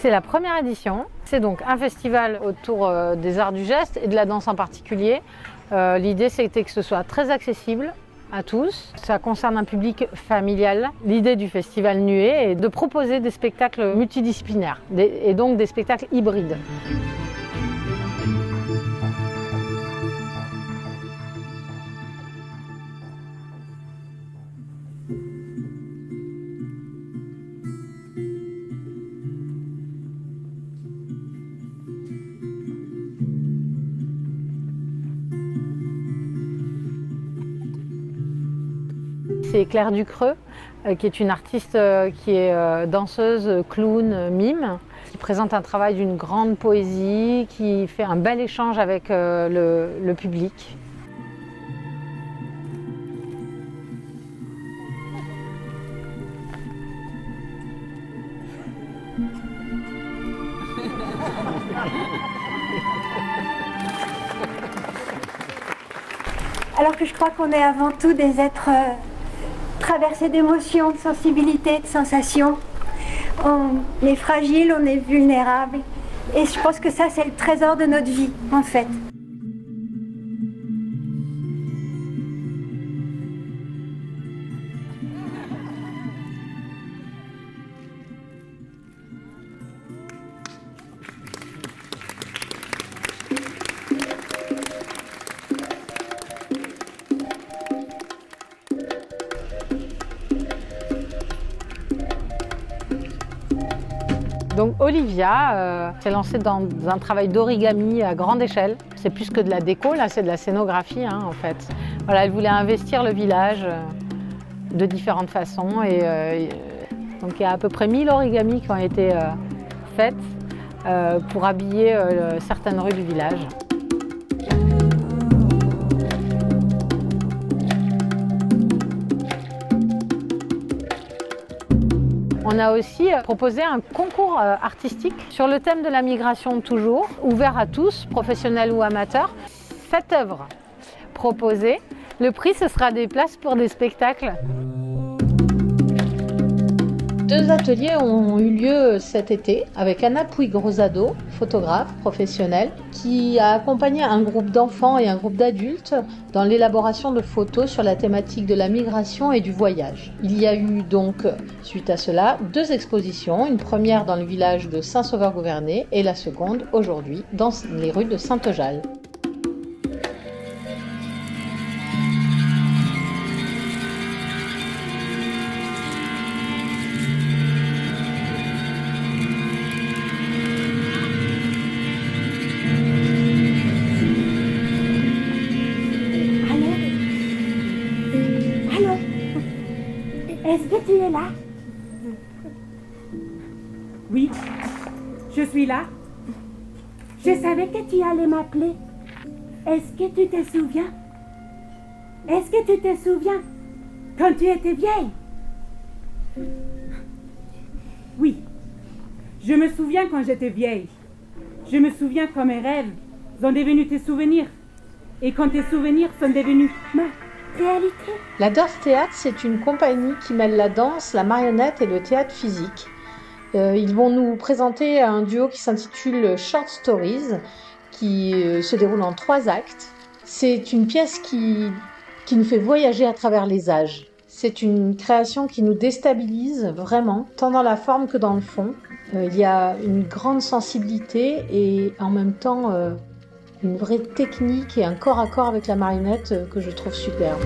C'est la première édition. C'est donc un festival autour des arts du geste et de la danse en particulier. L'idée, c'était que ce soit très accessible à tous. Ça concerne un public familial. L'idée du festival Nuée est de proposer des spectacles multidisciplinaires et donc des spectacles hybrides. C'est Claire Ducreux, qui est une artiste qui est danseuse, clown, mime, qui présente un travail d'une grande poésie, qui fait un bel échange avec le public. Alors que je crois qu'on est avant tout des êtres traversés d'émotions, de sensibilités, de sensations. On est fragile, on est vulnérable. Et je pense que ça, c'est le trésor de notre vie, en fait. Donc Olivia s'est lancée dans un travail d'origami à grande échelle. C'est plus que de la déco, là c'est de la scénographie en fait. Voilà, elle voulait investir le village de différentes façons et donc il y a à peu près 1000 origamis qui ont été faites pour habiller certaines rues du village. On a aussi proposé un concours artistique sur le thème de la migration toujours, ouvert à tous, professionnels ou amateurs. 7 œuvres proposées. Le prix, ce sera des places pour des spectacles. 2 ateliers ont eu lieu cet été avec Anna Puig-Rosado, photographe professionnelle, qui a accompagné un groupe d'enfants et un groupe d'adultes dans l'élaboration de photos sur la thématique de la migration et du voyage. Il y a eu donc, suite à cela, 2 expositions, une première dans le village de Saint-Sauveur-Gouvernay et la seconde aujourd'hui dans les rues de Saint-Eujal. Est-ce que tu es là? Oui, je suis là. Je savais que tu allais m'appeler. Est-ce que tu te souviens? Est-ce que tu te souviens quand tu étais vieille? Oui, je me souviens quand j'étais vieille. Je me souviens quand mes rêves sont devenus tes souvenirs et quand tes souvenirs sont devenus ma réalité. La Dorf Théâtre, c'est une compagnie qui mêle la danse, la marionnette et le théâtre physique. Ils vont nous présenter un duo qui s'intitule Short Stories, qui se déroule en 3 actes. C'est une pièce qui nous fait voyager à travers les âges. C'est une création qui nous déstabilise vraiment, tant dans la forme que dans le fond. Il y a une grande sensibilité et en même temps une vraie technique et un corps à corps avec la marionnette que je trouve superbe.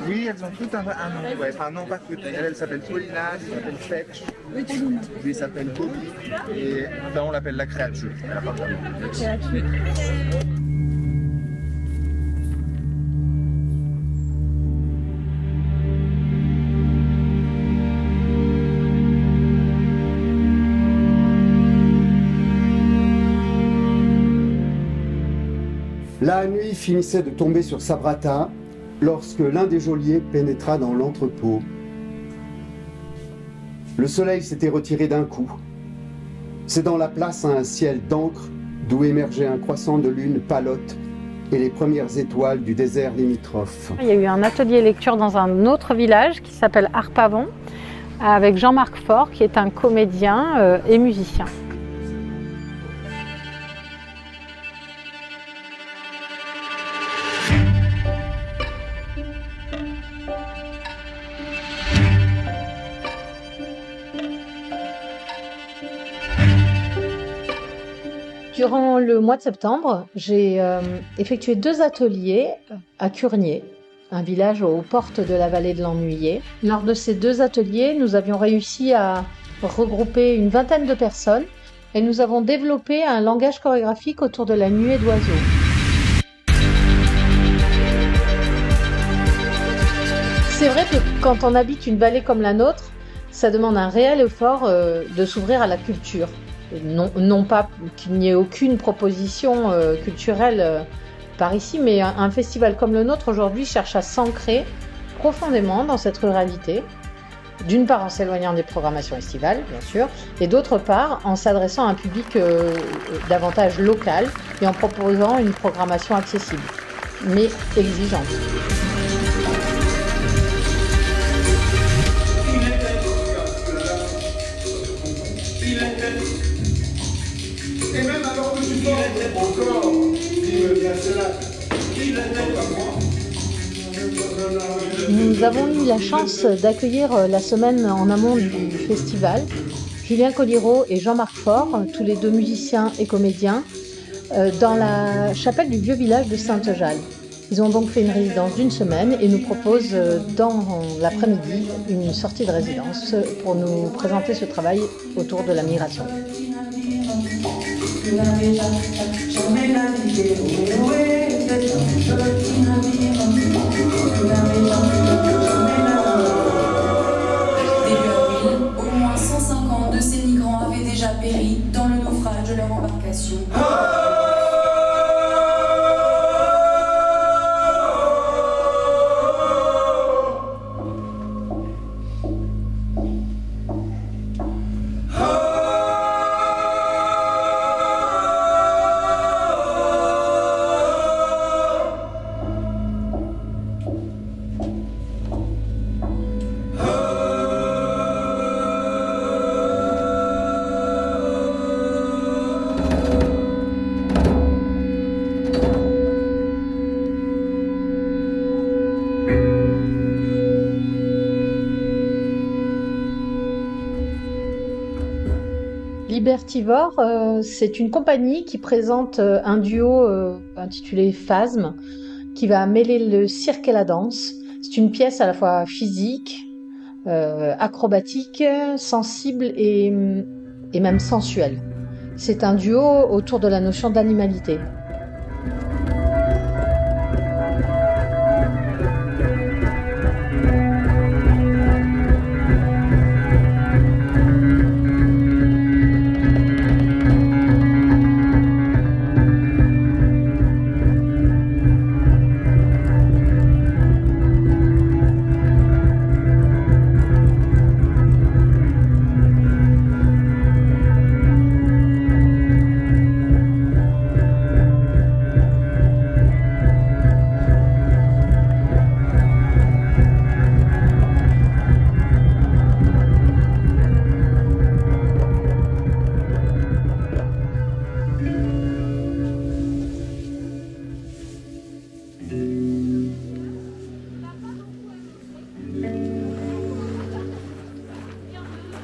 Oui, elles ont toutes un nom. Ouais. Enfin, non, pas toutes. Elle s'appelle Paulina, elle s'appelle Fetch. Lui, il s'appelle Bobby. Et là, on l'appelle la créature. La créature. La nuit finissait de tomber sur Sabrata lorsque l'un des geôliers pénétra dans l'entrepôt. Le soleil s'était retiré d'un coup. C'est dans la place un ciel d'encre d'où émergeait un croissant de lune palote et les premières étoiles du désert limitrophe. Il y a eu un atelier lecture dans un autre village qui s'appelle Arpavon avec Jean-Marc Faure qui est un comédien et musicien. Durant le mois de septembre, j'ai effectué 2 ateliers à Curnier, un village aux portes de la vallée de l'Ennuyé. Lors de ces 2 ateliers, nous avions réussi à regrouper une vingtaine de personnes et nous avons développé un langage chorégraphique autour de la nuée d'oiseaux. C'est vrai que quand on habite une vallée comme la nôtre, ça demande un réel effort de s'ouvrir à la culture. Non pas qu'il n'y ait aucune proposition culturelle par ici, mais un festival comme le nôtre aujourd'hui cherche à s'ancrer profondément dans cette ruralité, d'une part en s'éloignant des programmations estivales, bien sûr, et d'autre part en s'adressant à un public davantage local et en proposant une programmation accessible, mais exigeante. Et même alors que tu portes encore, dis-me bien cela. Nous avons eu la chance d'accueillir la semaine en amont du festival Julien Collireau et Jean-Marc Faure, tous les 2 musiciens et comédiens, dans la chapelle du vieux village de Sainte-Jalle. Ils ont donc fait une résidence d'1 semaine et nous proposent dans l'après-midi une sortie de résidence pour nous présenter ce travail autour de la migration. Début avril, au moins 150 de ces migrants avaient déjà péri dans le naufrage de leur embarcation. Libertivore, c'est une compagnie qui présente un duo intitulé Phasme, qui va mêler le cirque et la danse. C'est une pièce à la fois physique, acrobatique, sensible et même sensuelle. C'est un duo autour de la notion d'animalité.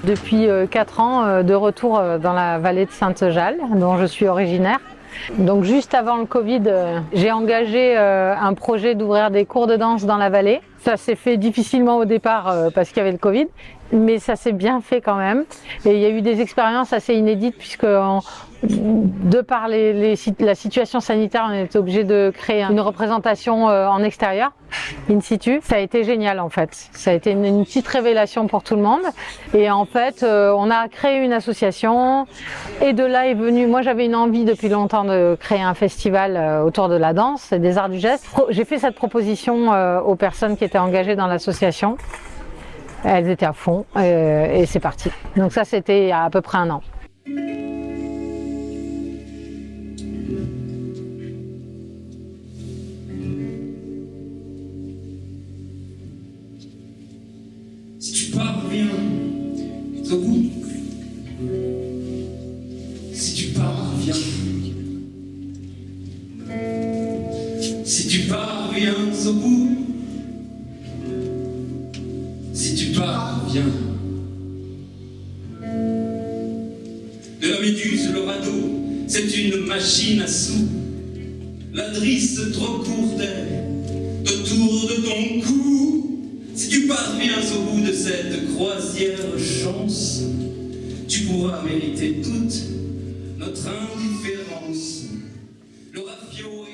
Depuis 4 ans, de retour dans la vallée de Sainte-Jalle, dont je suis originaire. Donc juste avant le Covid, j'ai engagé un projet d'ouvrir des cours de danse dans la vallée. Ça s'est fait difficilement au départ parce qu'il y avait le Covid, mais ça s'est bien fait quand même. Et il y a eu des expériences assez inédites puisque de par la situation sanitaire, on était obligé de créer une représentation en extérieur, in situ. Ça a été génial en fait. Ça a été une petite révélation pour tout le monde. Et en fait, on a créé une association et de là est venu, moi j'avais une envie depuis longtemps de créer un festival autour de la danse et des arts du geste. J'ai fait cette proposition aux personnes qui étaient engagées dans l'association. Elles étaient à fond et c'est parti. Donc ça c'était il y a à peu près 1 an. Si tu parviens au bout, si tu parviens, si tu parviens au bout, si tu parviens. De la méduse, le radeau, c'est une machine à sous. La drisse trop courte est autour de ton cou. Si tu parviens au bout de cette croisière chance, tu pourras mériter toute notre indifférence. Le raffio